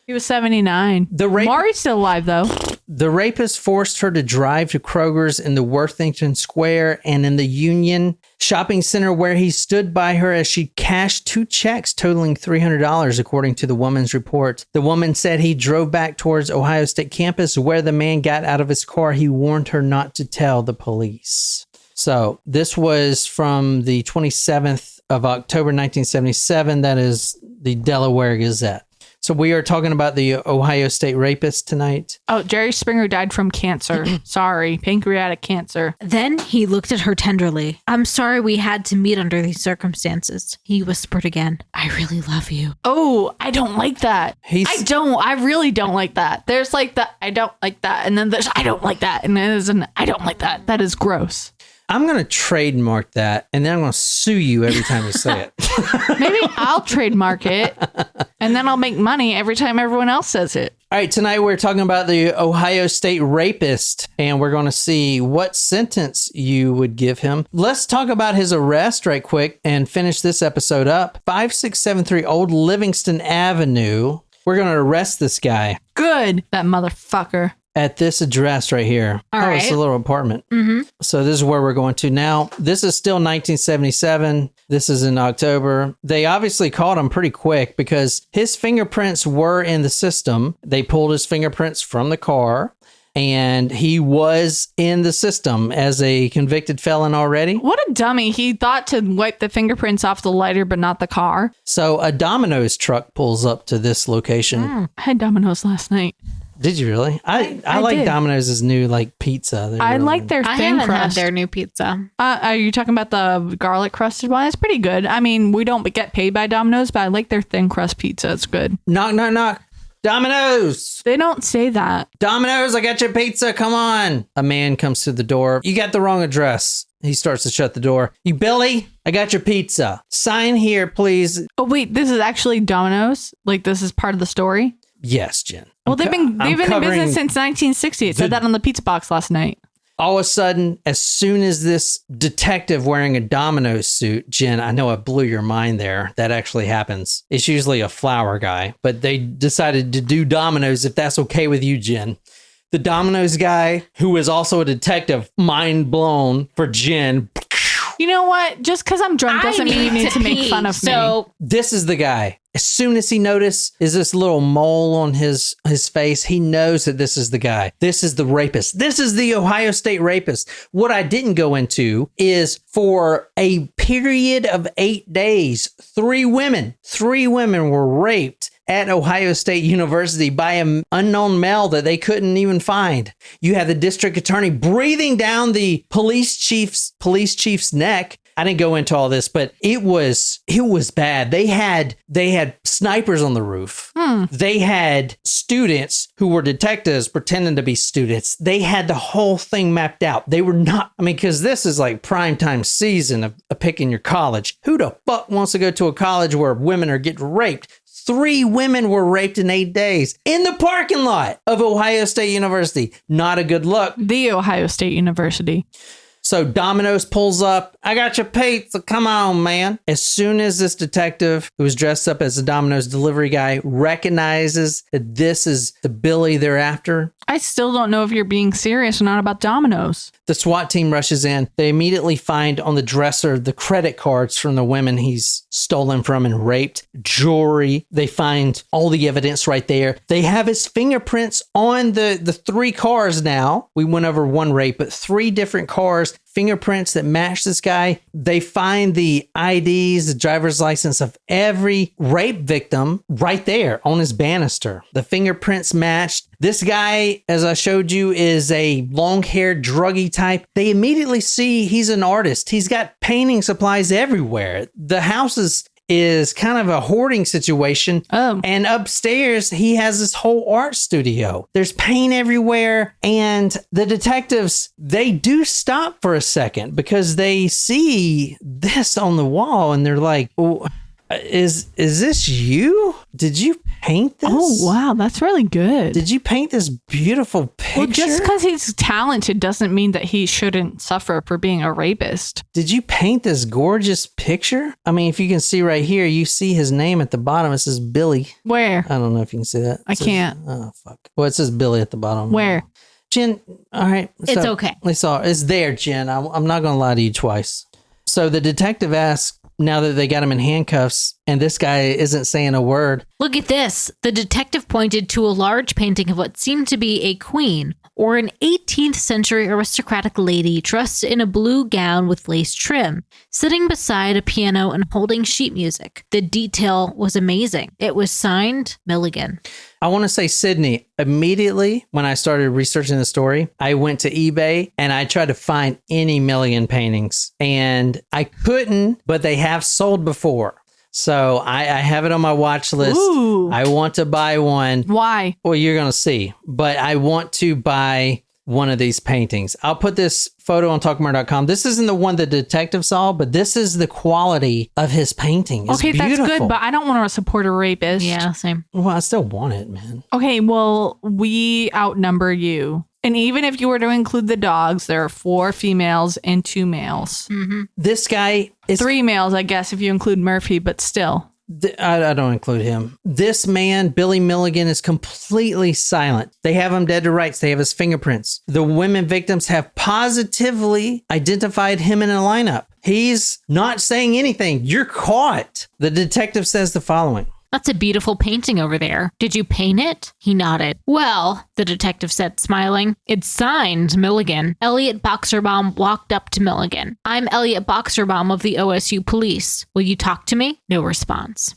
He was 79. Maury's still alive, though. The rapist forced her to drive to Kroger's in the Worthington Square and in the Union Shopping Center, where he stood by her as she cashed 2 checks totaling $300, according to the woman's report. The woman said he drove back towards Ohio State campus, where the man got out of his car. He warned her not to tell the police. So this was from the 27th of October, 1977. That is the Delaware Gazette. So we are talking about the Ohio State Rapist tonight. Oh, Jerry Springer died from cancer. Sorry, pancreatic cancer. Then he looked at her tenderly. I'm sorry we had to meet under these circumstances. He whispered again, I really love you. Oh, I don't like that. I really don't like that. There's like the I don't like that. And then there's I don't like that. And then there's an I don't like that. That is gross. I'm going to trademark that, and then I'm going to sue you every time you say it. Maybe I'll trademark it, and then I'll make money every time everyone else says it. All right, tonight we're talking about the Ohio State Rapist, and we're going to see what sentence you would give him. Let's talk about his arrest right quick and finish this episode up. 5673 Old Livingston Avenue. We're going to arrest this guy. Good. That motherfucker. At this address right here. All right. It's a little apartment. Mm-hmm. So this is where we're going to now. This is still 1977. This is in October. They obviously caught him pretty quick because his fingerprints were in the system. They pulled his fingerprints from the car, and he was in the system as a convicted felon already. What a dummy. He thought to wipe the fingerprints off the lighter, but not the car. So a Domino's truck pulls up to this location. I had Domino's last night. Did you really? I like did. Domino's new like pizza. They're I really like good. their I thin haven't crust. had their new pizza. Are you talking about the garlic crusted one? It's pretty good. I mean, we don't get paid by Domino's, but I like their thin crust pizza. It's good. Knock, knock, knock. Domino's. They don't say that. Domino's, I got your pizza. Come on. A man comes to the door. You got the wrong address. He starts to shut the door. You Billy, I got your pizza. Sign here, please. Oh, wait, this is actually Domino's? Like, this is part of the story? Yes, Jen. Well, they've been in business since 1960. It said that on the pizza box last night. All of a sudden, as soon as this detective wearing a Domino's suit, Jen, I know I blew your mind there. That actually happens. It's usually a flower guy, but they decided to do Domino's if that's okay with you, Jen. The Domino's guy, who is also a detective, mind blown for Jen. You know what? Just because I'm drunk doesn't mean you need to make fun of me. This is the guy. As soon as he notices is this little mole on his face, he knows that this is the guy. This is the rapist. This is the Ohio State Rapist. What I didn't go into is for a period of 8 days, 3 women were raped at Ohio State University by an unknown male that they couldn't even find. You have the district attorney breathing down the police chief's neck. I didn't go into all this, but it was bad. They had snipers on the roof. They had students who were detectives pretending to be students. They had the whole thing mapped out. They were not, because this is like primetime season of picking your college. Who the fuck wants to go to a college where women are getting raped? 3 women were raped in 8 days in the parking lot of Ohio State University. Not a good look. The Ohio State University. So Domino's pulls up. I got your pizza. Come on, man. As soon as this detective, who was dressed up as a Domino's delivery guy, recognizes that this is the Billy they're after, I still don't know if you're being serious or not about Domino's. The SWAT team rushes in. They immediately find on the dresser the credit cards from the women he's stolen from and raped, jewelry. They find all the evidence right there. They have his fingerprints on the 3 cars now. We went over 1 rape, but 3 different cars, fingerprints that match this guy. They find the IDs, the driver's license of every rape victim right there on his banister. The fingerprints matched. This guy, as I showed you, is a long-haired druggie type. They immediately see he's an artist. He's got painting supplies everywhere. The house is kind of a hoarding situation. And upstairs, he has this whole art studio. There's paint everywhere. And the detectives, they do stop for a second because they see this on the wall and they're like, oh, is this you? Did you paint this? Oh, wow. That's really good. Did you paint this beautiful picture? Well, just because he's talented doesn't mean that he shouldn't suffer for being a rapist. Did you paint this gorgeous picture? I mean, if you can see right here, you see his name at the bottom. It says Billy. Where? I don't know if you can see that. I can't. Oh, fuck. Well, it says Billy at the bottom. Where? Jen, all right. It's okay. It's there, Jen. I'm not going to lie to you twice. So the detective asks, now that they got him in handcuffs and this guy isn't saying a word. Look at this. The detective pointed to a large painting of what seemed to be a queen or an 18th century aristocratic lady dressed in a blue gown with lace trim, sitting beside a piano and holding sheet music. The detail was amazing. It was signed Milligan. I want to say, Sydney, immediately when I started researching the story, I went to eBay and I tried to find any Milligan paintings and I couldn't, but they have sold before. So I have it on my watch list. Ooh. I want to buy one. Why? Well, you're going to see, but I want to buy one of these paintings. I'll put this photo on talkmurder.com. This isn't the one the detective saw, but this is the quality of his painting. It's okay, beautiful. that's good, but I don't want to support a rapist. Yeah, same. Well, I still want it, man. Okay, well, we outnumber you. And even if you were to include the dogs, there are 4 females and 2 males. Mm-hmm. This guy is 3 males, I guess, if you include Murphy, but still. I don't include him. This man, Billy Milligan, is completely silent. They have him dead to rights. They have his fingerprints. The women victims have positively identified him in a lineup. He's not saying anything. You're caught. The detective says the following. That's a beautiful painting over there. Did you paint it? He nodded. Well, the detective said, smiling, it's signed Milligan. Elliot Boxerbaum walked up to Milligan. I'm Elliot Boxerbaum of the OSU police. Will you talk to me? No response.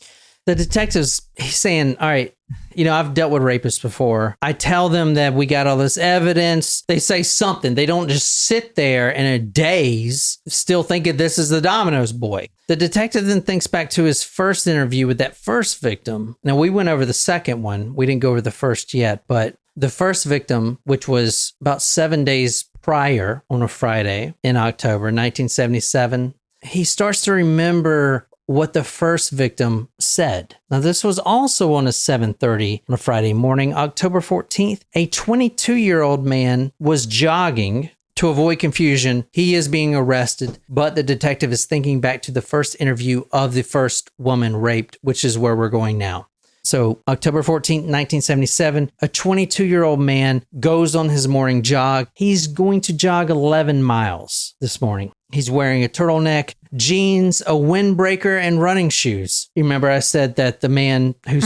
The detective's he's saying, all right, I've dealt with rapists before. I tell them that we got all this evidence. They say something. They don't just sit there in a daze still thinking this is the Domino's boy. The detective then thinks back to his first interview with that first victim. Now, we went over the second one. We didn't go over the first yet, but the first victim, which was about 7 days prior on a Friday in October 1977, he starts to remember what the first victim said. Now, this was also on a 7:30 on a Friday morning, October 14th. A 22-year-old man was jogging. To avoid confusion, he is being arrested, but the detective is thinking back to the first interview of the first woman raped, which is where we're going now. So October 14th, 1977, a 22-year-old man goes on his morning jog. He's going to jog 11 miles this morning. He's wearing a turtleneck, jeans, a windbreaker, and running shoes. You remember I said that the man who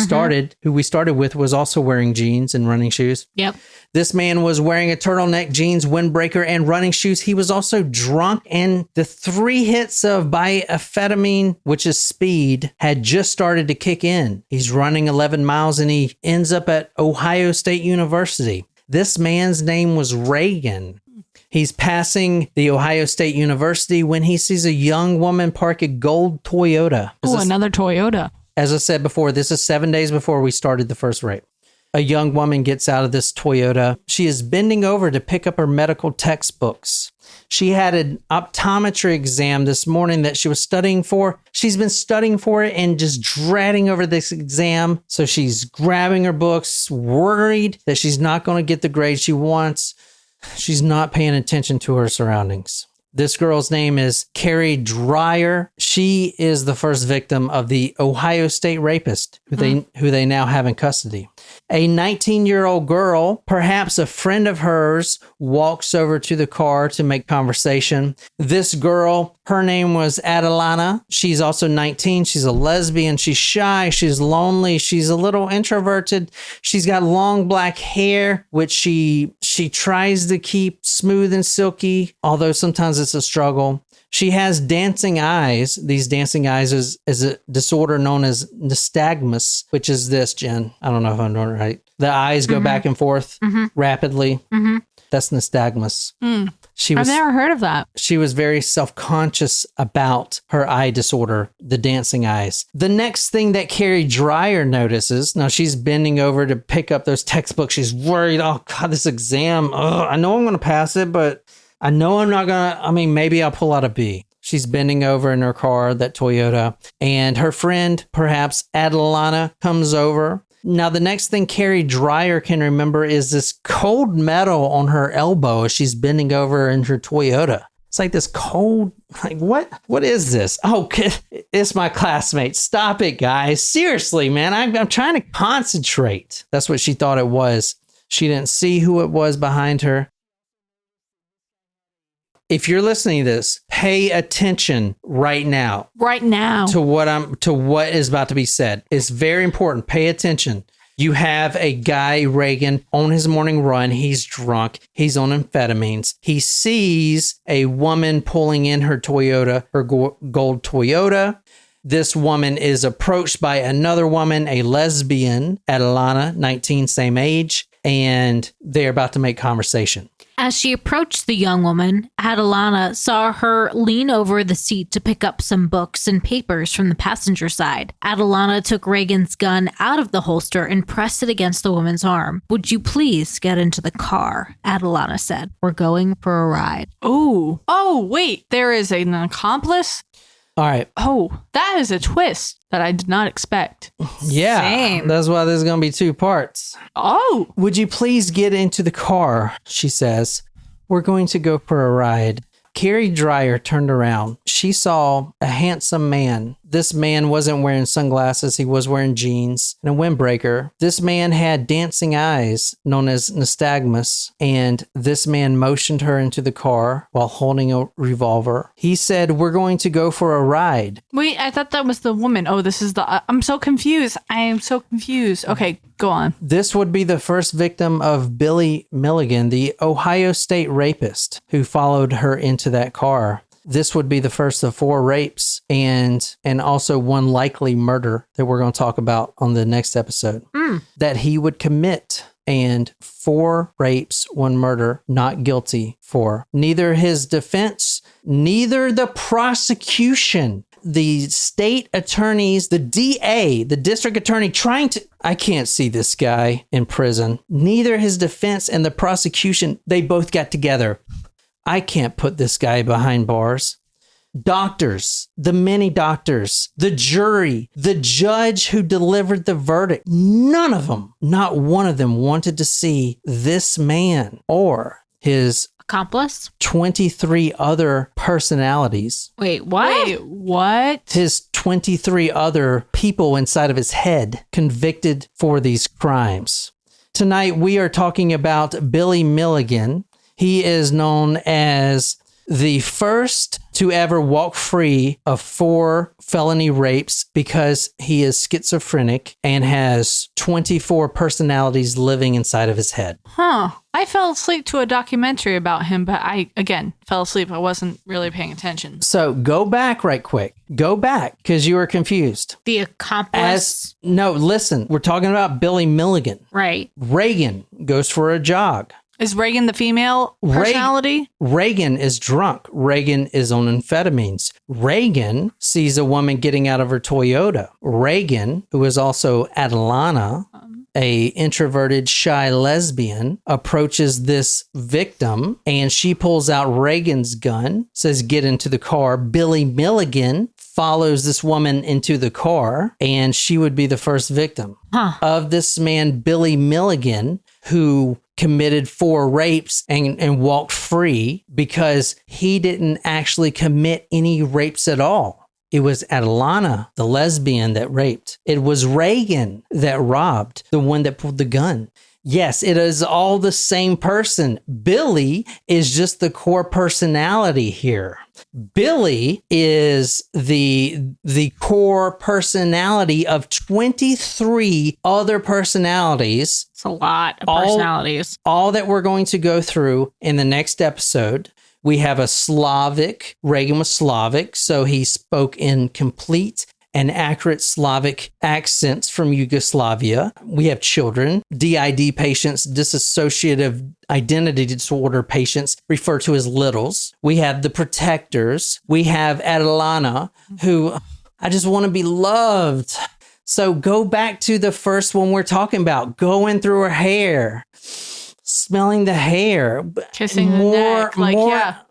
we started with, was also wearing jeans and running shoes? Yep. This man was wearing a turtleneck, jeans, windbreaker, and running shoes. He was also drunk, and the 3 hits of bioamphetamine, which is speed, had just started to kick in. He's running 11 miles, and he ends up at Ohio State University. This man's name was Reagan. He's passing the Ohio State University when he sees a young woman park a gold Toyota. Oh, another Toyota. As I said before, this is 7 days before we started the first rape. A young woman gets out of this Toyota. She is bending over to pick up her medical textbooks. She had an optometry exam this morning that she was studying for. She's been studying for it and just dreading over this exam. So she's grabbing her books, worried that she's not going to get the grade she wants. She's not paying attention to her surroundings. This girl's name is Carrie Dreyer. She is the first victim of the Ohio State rapist who they now have in custody. A 19-year-old girl, perhaps a friend of hers, walks over to the car to make conversation. This girl, her name was Adelana. She's also 19. She's a lesbian. She's shy. She's lonely. She's a little introverted. She's got long black hair, which she tries to keep smooth and silky, although sometimes it's a struggle. She has dancing eyes. These dancing eyes is a disorder known as nystagmus, which is this, Jen. I don't know if I'm doing it right. The eyes go back and forth rapidly. That's nystagmus. I've never heard of that. She was very self-conscious about her eye disorder, the dancing eyes. The next thing that Carrie Dreyer notices, now she's bending over to pick up those textbooks. She's worried, oh God, this exam. I know I'm going to pass it, but I know I'm not going to, maybe I'll pull out a B. She's bending over in her car, that Toyota, and her friend, perhaps Adelana, comes over. Now, the next thing Carrie Dreyer can remember is this cold metal on her elbow as she's bending over in her Toyota. It's like this cold, like, what is this? Oh, it's my classmate. Stop it, guys. Seriously, man, I'm trying to concentrate. That's what she thought it was. She didn't see who it was behind her. If you're listening to this, pay attention right now. Right now. To what is about to be said. It's very important. Pay attention. You have a guy, Reagan, on his morning run. He's drunk. He's on amphetamines. He sees a woman pulling in her Toyota, her gold Toyota. This woman is approached by another woman, a lesbian, Adelana, 19, same age, and they're about to make conversation. As she approached the young woman, Adelana saw her lean over the seat to pick up some books and papers from the passenger side. Adelana took Reagan's gun out of the holster and pressed it against the woman's arm. "Would you please get into the car?" Adelana said. "We're going for a ride." Oh, wait, there is an accomplice? All right. Oh, that is a twist that I did not expect. Yeah. Same. That's why there's going to be two parts. Oh. "Would you please get into the car?" she says. "We're going to go for a ride." Carrie Dreyer turned around. She saw a handsome man. This man wasn't wearing sunglasses. He was wearing jeans and a windbreaker. This man had dancing eyes, known as nystagmus, and this man motioned her into the car while holding a revolver. He said, "We're going to go for a ride." Wait, I thought that was the woman. Oh, this is the... I'm so confused. I am so confused. Okay, go on. This would be the first victim of Billy Milligan, the Ohio State rapist, who followed her into that car. This would be the first of 4 rapes and also one likely murder that we're going to talk about on the next episode that he would commit. And 4 rapes, 1 murder, not guilty for. Neither his defense, neither the prosecution, the state attorneys, the DA, the district attorney I can't see this guy in prison. Neither his defense and the prosecution, they both got together. I can't put this guy behind bars. Doctors, the many doctors, the jury, the judge who delivered the verdict, none of them, not one of them wanted to see this man or his Accomplice? 23 other personalities. Wait, what? Wait, what? His 23 other people inside of his head convicted for these crimes. Tonight, we are talking about Billy Milligan. He is known as the first to ever walk free of 4 felony rapes because he is schizophrenic and has 24 personalities living inside of his head. Huh. I fell asleep to a documentary about him, but I, again, fell asleep. I wasn't really paying attention. So go back right quick. Go back because you were confused. The accomplice? No, listen. We're talking about Billy Milligan. Right. Reagan goes for a jog. Is Reagan the female personality? Reagan is drunk. Reagan is on amphetamines. Reagan sees a woman getting out of her Toyota. Reagan, who is also Adelana, a introverted, shy lesbian, approaches this victim and she pulls out Reagan's gun, says, "Get into the car." Billy Milligan follows this woman into the car and she would be the first victim of this man, Billy Milligan, who committed 4 rapes and walked free because he didn't actually commit any rapes at all. It was Adelana, the lesbian, that raped. It was Reagan that robbed, the one that pulled the gun. Yes, it is all the same person. Billy is just the core personality here. Billy is the core personality of 23 other personalities. It's a lot of personalities. All that we're going to go through in the next episode. We have a Slavic. Reagan was Slavic, so he spoke in complete and accurate Slavic accents from Yugoslavia. We have children, DID patients, dissociative identity disorder patients, referred to as littles. We have the protectors. We have Adelana, who I just want to be loved. So go back to the first one we're talking about, going through her hair, smelling the hair, kissing the neck,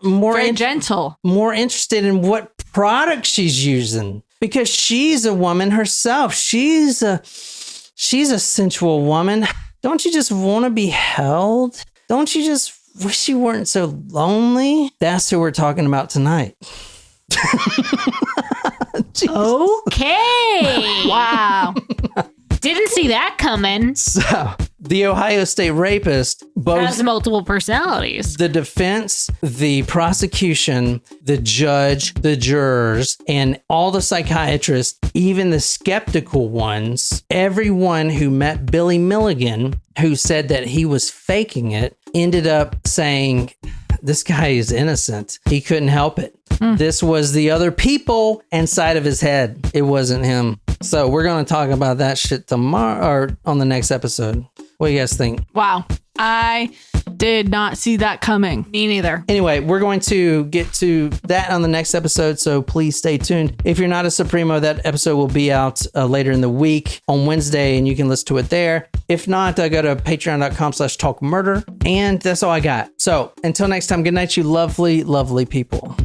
very gentle. More interested in what product she's using. Because she's a woman herself. She's a sensual woman. Don't you just want to be held? Don't you just wish you weren't so lonely? That's who we're talking about tonight. Okay. Wow. Didn't see that coming. So, the Ohio State Rapist, both has multiple personalities. the defense, the prosecution, the judge, the jurors, and all the psychiatrists, even the skeptical ones, everyone who met Billy Milligan, who said that he was faking it, ended up saying, this guy is innocent. He couldn't help it. This was the other people inside of his head. It wasn't him. So we're going to talk about that shit tomorrow or on the next episode. What do you guys think? Wow. I did not see that coming. Me neither. Anyway, we're going to get to that on the next episode, so please stay tuned. If you're not a Supremo, that episode will be out later in the week on Wednesday, and you can listen to it there. If not, go to patreon.com/talkmurder, and that's all I got. So until next time, good night, you lovely, lovely people.